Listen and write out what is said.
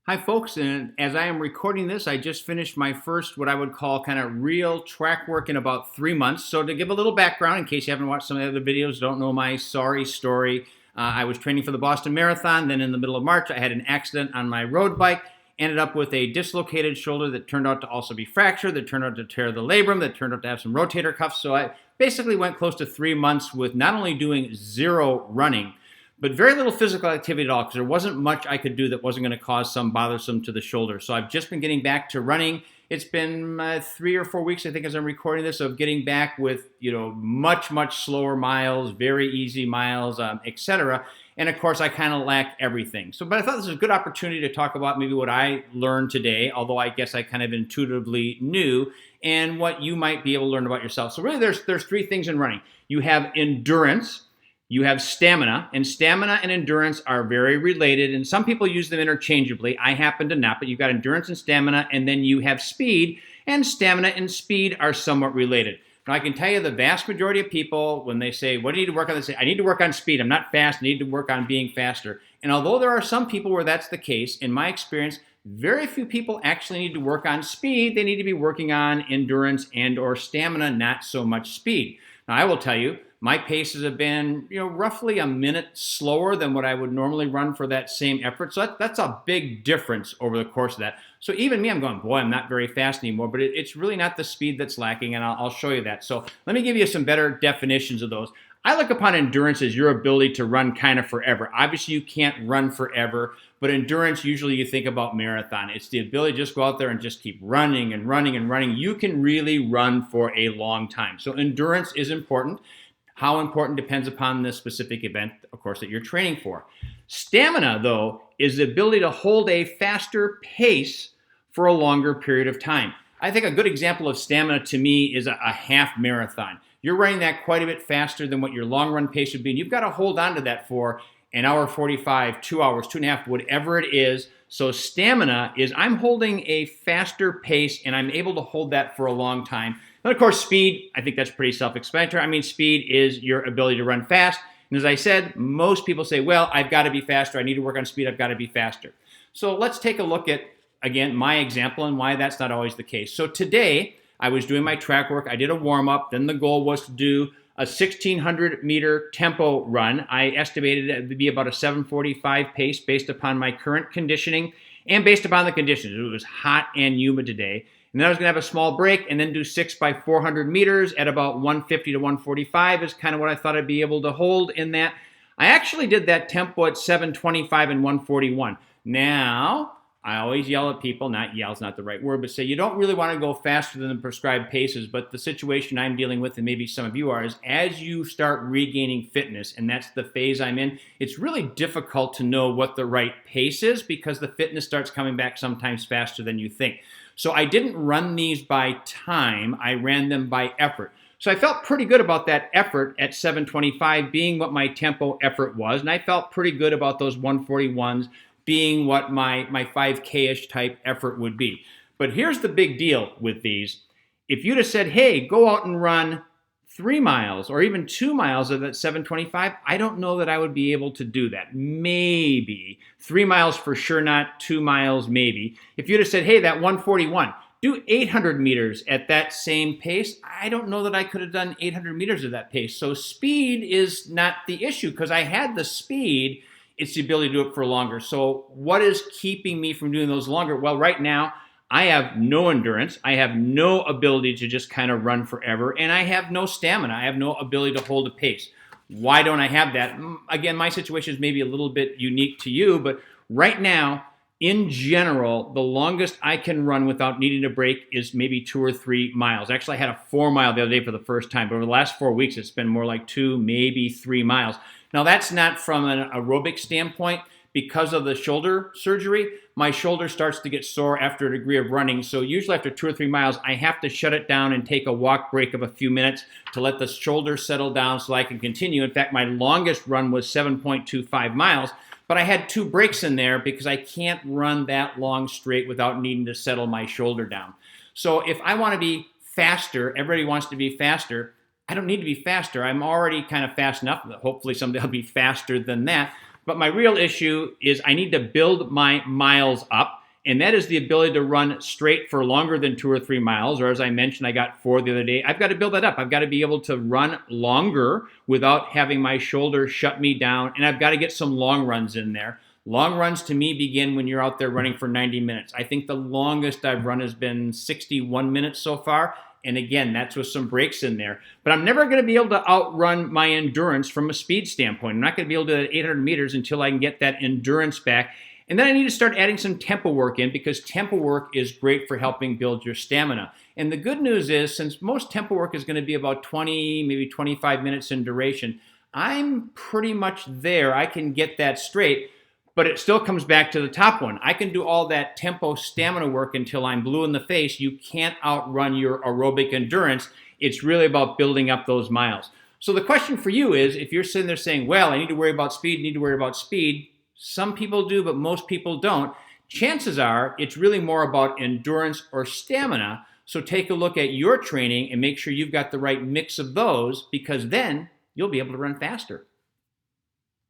Hi, folks, and as I am recording this, I just finished my first, what I would call kind of real track work in about 3 months. So, to give a little background, in case you haven't watched some of the other videos, don't know my sorry story, I was training for the Boston Marathon. Then, in the middle of March, I had an accident on my road bike, ended up with a dislocated shoulder that turned out to also be fractured, that turned out to tear the labrum, that turned out to have some rotator cuffs. So, I basically went close to 3 months with not only doing zero running, but very little physical activity at all because there wasn't much I could do that wasn't going to cause some bothersome to the shoulder. So I've just been getting back to running. It's been 3 or 4 weeks, I think, as I'm recording this, of getting back with much slower miles, very easy miles, etc. And of course, I kind of lack everything. So, but I thought this was a good opportunity to talk about maybe what I learned today, although I guess I kind of intuitively knew, and what you might be able to learn about yourself. So really, there's three things in running. You have endurance. You have stamina, and stamina and endurance are very related, and some people use them interchangeably. I happen to not, but you've got endurance and stamina, and then you have speed, and stamina and speed are somewhat related. Now, I can tell you the vast majority of people, when they say, what do you need to work on? They say, I need to work on speed. I'm not fast. I need to work on being faster. And although there are some people where that's the case, in my experience, very few people actually need to work on speed. They need to be working on endurance and or stamina, not so much speed. Now, I will tell you, my paces have been, roughly a minute slower than what I would normally run for that same effort. So that's a big difference over the course of that. So even me, I'm going, boy, I'm not very fast anymore, but it's really not the speed that's lacking, and I'll show you that. So let me give you some better definitions of those. I look upon endurance as your ability to run kind of forever. Obviously, you can't run forever, but endurance, usually you think about marathon. It's the ability to just go out there and just keep running and running and running. You can really run for a long time. So endurance is important. How important depends upon the specific event, of course, that you're training for. Stamina, though, is the ability to hold a faster pace for a longer period of time. I think a good example of stamina to me is a half marathon. You're running that quite a bit faster than what your long run pace would be, and you've got to hold on to that for an hour 45, 2 hours, 2.5, whatever it is. So stamina is I'm holding a faster pace, and I'm able to hold that for a long time. And of course, speed, I think that's pretty self-explanatory. I mean, speed is your ability to run fast. And as I said, most people say, well, I've got to be faster. I need to work on speed. I've got to be faster. So let's take a look at, again, my example and why that's not always the case. So today, I was doing my track work. I did a warm-up. Then the goal was to do a 1,600-meter tempo run. I estimated it would be about a 7:45 pace based upon my current conditioning and based upon the conditions. It was hot and humid today. And then I was going to have a small break and then do 6 by 400 meters at about 150 to 145 is kind of what I thought I'd be able to hold in that. I actually did that tempo at 725 and 141. Now, I always yell at people, not yell is not the right word, but say you don't really want to go faster than the prescribed paces, but the situation I'm dealing with, and maybe some of you are, is as you start regaining fitness, and that's the phase I'm in, it's really difficult to know what the right pace is because the fitness starts coming back sometimes faster than you think. So I didn't run these by time, I ran them by effort. So I felt pretty good about that effort at 725 being what my tempo effort was, and I felt pretty good about those 141s being what my 5K-ish type effort would be. But here's the big deal with these. If you'd have said, hey, go out and run 3 miles or even 2 miles of that 725, I don't know that I would be able to do that. Maybe. 3 miles for sure not, 2 miles maybe. If you'd have said, hey, that 141, do 800 meters at that same pace, I don't know that I could have done 800 meters at that pace. So speed is not the issue because I had the speed. It's the ability to do it for longer. So what is keeping me from doing those longer? Well, right now, I have no endurance. I have no ability to just kind of run forever. And I have no stamina. I have no ability to hold a pace. Why don't I have that? Again, my situation is maybe a little bit unique to you, but right now, in general, the longest I can run without needing a break is maybe 2 or 3 miles. Actually, I had a 4 mile the other day for the first time, but over the last 4 weeks, it's been more like 2, maybe 3 miles. Now, that's not from an aerobic standpoint. Because of the shoulder surgery, my shoulder starts to get sore after a degree of running. So usually after 2 or 3 miles, I have to shut it down and take a walk break of a few minutes to let the shoulder settle down so I can continue. In fact, my longest run was 7.25 miles, but I had 2 breaks in there because I can't run that long straight without needing to settle my shoulder down. So if I want to be faster, everybody wants to be faster, I don't need to be faster. I'm already kind of fast enough. Hopefully someday I'll be faster than that. But my real issue is I need to build my miles up, and that is the ability to run straight for longer than 2 or 3 miles. Or as I mentioned, I got 4 the other day. I've got to build that up. I've got to be able to run longer without having my shoulder shut me down, and I've got to get some long runs in there. Long runs to me begin when you're out there running for 90 minutes. I think the longest I've run has been 61 minutes so far. And again, that's with some breaks in there. But I'm never going to be able to outrun my endurance from a speed standpoint. I'm not going to be able to do that 800 meters until I can get that endurance back. And then I need to start adding some tempo work in, because tempo work is great for helping build your stamina. And the good news is, since most tempo work is going to be about 20, maybe 25 minutes in duration, I'm pretty much there. I can get that straight. But it still comes back to the top one. I can do all that tempo stamina work until I'm blue in the face. You can't outrun your aerobic endurance. It's really about building up those miles. So the question for you is, if you're sitting there saying, well, I need to worry about speed, some people do, but most people don't. Chances are it's really more about endurance or stamina. So take a look at your training and make sure you've got the right mix of those, because then you'll be able to run faster.